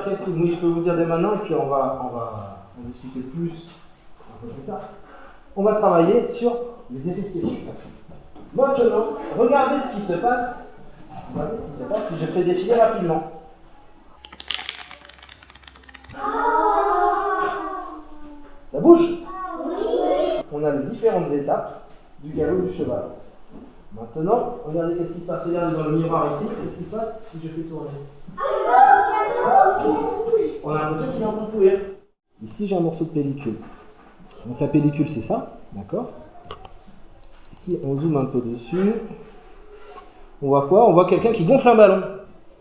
quelques trucs. Oui, je peux vous dire dès maintenant, et puis on va en discuter plus un peu plus tard. On va travailler sur les effets spéciaux. Maintenant, regardez ce qui se passe. Regardez ce qui se passe si je fais défiler rapidement. Ça bouge? On a les différentes étapes du galop du cheval. Maintenant, regardez qu'est-ce qui se passe. Regardez dans le miroir ici. Qu'est-ce qui se passe si je fais tourner? On a l'impression qu'il est en train de courir. Ici, j'ai un morceau de pellicule. Donc la pellicule, c'est ça, d'accord? Ici, on zoome un peu dessus. On voit quoi? On voit quelqu'un qui gonfle un ballon.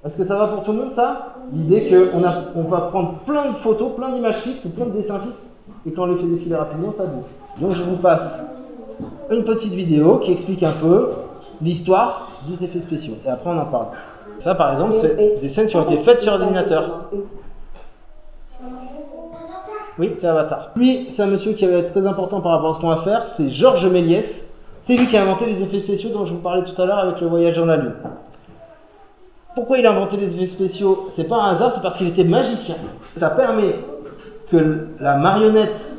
Est-ce que ça va pour tout le monde, ça? L'idée qu'on va prendre plein de photos, plein d'images fixes, plein de dessins fixes, et quand on les fait défiler rapidement, ça bouge. Donc je vous passe une petite vidéo qui explique un peu l'histoire des effets spéciaux. Et après, on en parle. Ça, par exemple, c'est des scènes qui ont été faites sur ordinateur. Oui, c'est Avatar. Lui, c'est un monsieur qui va être très important par rapport à ce qu'on va faire. C'est Georges Méliès. C'est lui qui a inventé les effets spéciaux dont je vous parlais tout à l'heure avec le voyage dans la Lune. Pourquoi il a inventé les effets spéciaux? C'est pas un hasard, c'est parce qu'il était magicien. Ça permet que la marionnette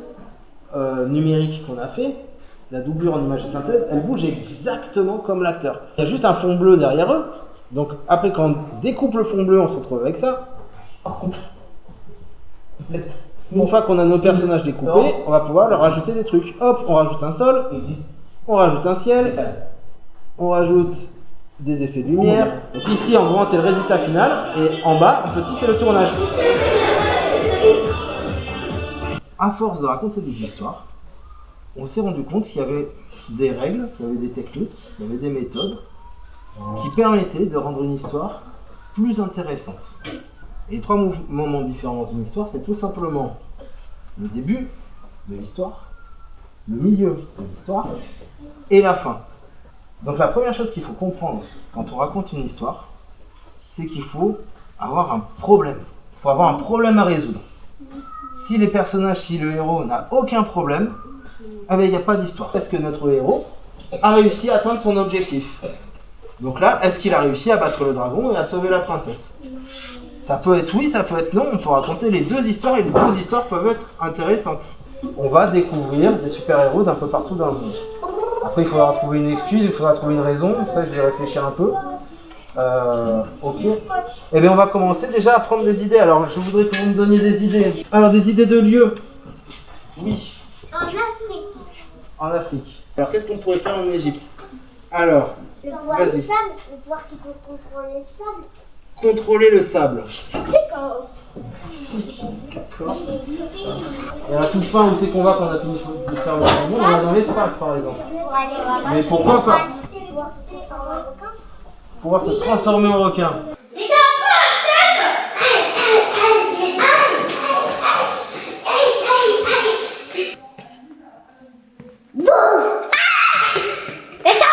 numérique qu'on a fait, la doublure en image de synthèse, elle bouge exactement comme l'acteur. Il y a juste un fond bleu derrière eux. Donc après, quand on découpe le fond bleu, on se retrouve avec ça. Une fois qu'on a nos personnages découpés, on va pouvoir leur rajouter des trucs. Hop, on rajoute un sol, on rajoute un ciel, on rajoute des effets de lumière. Donc ici, en grand, c'est le résultat final, et en bas, en petit, c'est le tournage. À force de raconter des histoires, on s'est rendu compte qu'il y avait des règles, qu'il y avait des techniques, qu'il y avait des méthodes qui permettaient de rendre une histoire plus intéressante. Et 3 moments différents dans une histoire, c'est tout simplement le début de l'histoire, le milieu de l'histoire et la fin. Donc la première chose qu'il faut comprendre quand on raconte une histoire, c'est qu'il faut avoir un problème. Il faut avoir un problème à résoudre. Si les personnages, si le héros n'a aucun problème, eh bien, il n'y a pas d'histoire. Est-ce que notre héros a réussi à atteindre son objectif? Donc là, est-ce qu'il a réussi à battre le dragon et à sauver la princesse? Ça peut être oui, ça peut être non. On peut raconter les deux histoires et les deux histoires peuvent être intéressantes. On va découvrir des super-héros d'un peu partout dans le monde. Après, il faudra trouver une excuse, il faudra trouver une raison. Ça, je vais réfléchir un peu. Ok. Eh bien, on va commencer déjà à prendre des idées. Alors, je voudrais que vous me donniez des idées. Alors, des idées de lieux. Oui. En Afrique. En Afrique. Alors, qu'est-ce qu'on pourrait faire en Égypte? Alors, Le pouvoir du sable, le pouvoir qui peut contrôler le sable. Contrôler le sable. C'est quand D'accord. Et à la toute fin, où c'est qu'on va quand on a fini de faire le monde? On va dans l'espace, par exemple. pour aller voir. Mais pourquoi pas? Pouvoir se transformer en requin. C'est ça,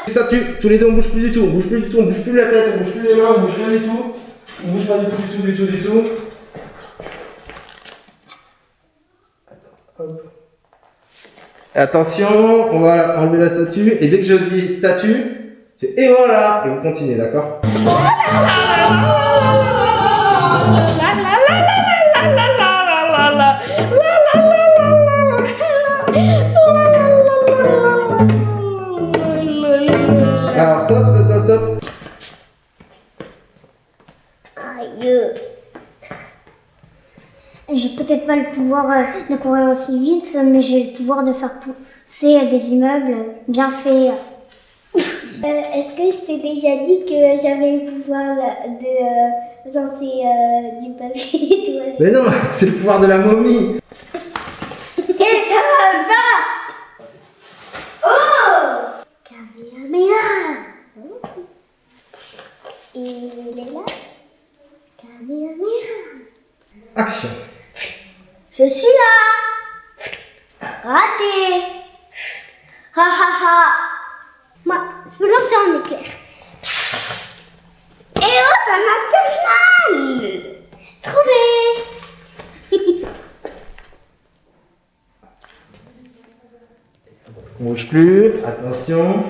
Statue, tous les deux on bouge plus du tout, on bouge plus du tout, on bouge plus la tête, on bouge plus les mains, on bouge rien du tout. On bouge pas du tout. Attends, hop. Attention, on va enlever la statue, et dès que je dis statue, c'est et voilà, et vous continuez, d'accord? Alors stop. Aïe. J'ai peut-être pas le pouvoir de courir aussi vite, mais j'ai le pouvoir de faire pousser des immeubles bien faits. Est-ce que je t'ai déjà dit que j'avais le pouvoir de lancer du papier toilette? Mais non, c'est le pouvoir de la momie. Et ça va pas! Oh! Kamehameha! Il est là? Kamehameha! Action. Je suis là! Raté! Ha ha ha! Moi, je peux lancer en éclair. Et oh, ça m'a fait mal! Trouvé! On bouge plus, attention.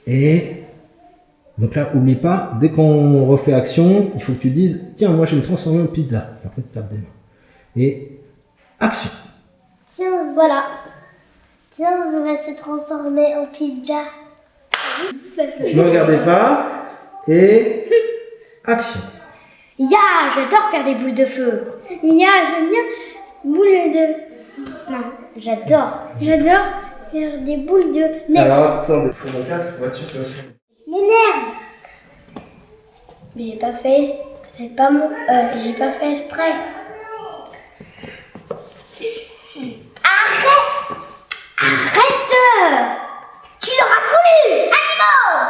Et Donc là, oublie pas, dès qu'on refait action, il faut que tu dises, tiens, moi je vais me transformer en pizza. Et après tu tapes des mains. Et action. Tiens, voilà. Tiens, on va se transformer en pizza. Ne regardez pas. Et action. Ya, j'adore faire des boules de feu. Ya, j'aime bien boules de... Non, j'adore. J'adore faire des boules de neige. Alors attendez, faut mon casque pour être sûr que... M'énerve. J'ai pas fait... C'est pas mon... j'ai pas fait exprès. Arrête. Arrête. Tu l'auras voulu, animaux.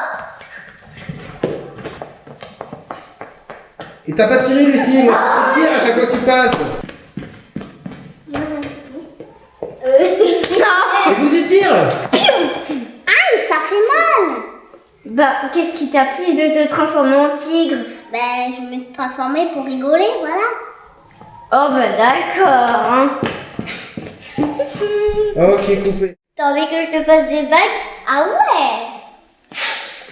Et t'as pas tiré, Lucie, moi tu tires à chaque fois que tu passes. Non. Et vous dites tire. Aïe, ça fait mal. Bah, qu'est-ce qui t'a plu de te transformer en tigre? Ben, je me suis transformée pour rigoler, voilà. Oh, bah d'accord, hein. Ok, coupé. T'as envie que je te passe des bagues? Ah ouais.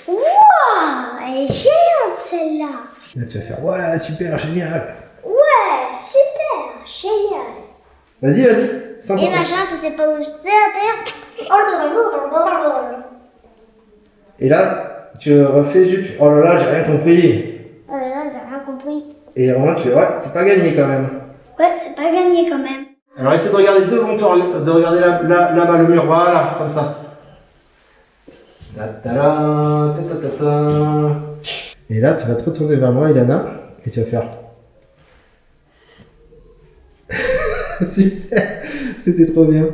Wouah, elle est géante celle-là. Là tu vas faire, ouais, super, génial. Ouais, super, génial. Vas-y, vas-y. Sans Et problème. machin, tu sais pas où c'est à terre? Et là, tu refais juste, oh là là, j'ai rien compris. Oh là là, j'ai rien compris. Et vraiment, tu fais, ouais, c'est pas gagné quand même. Ouais, c'est pas gagné quand même. Alors essaie de regarder devant toi, de regarder là-bas le mur, voilà, comme ça. Et là, tu vas te retourner vers moi, Ilana, et tu vas faire. Super, c'était trop bien.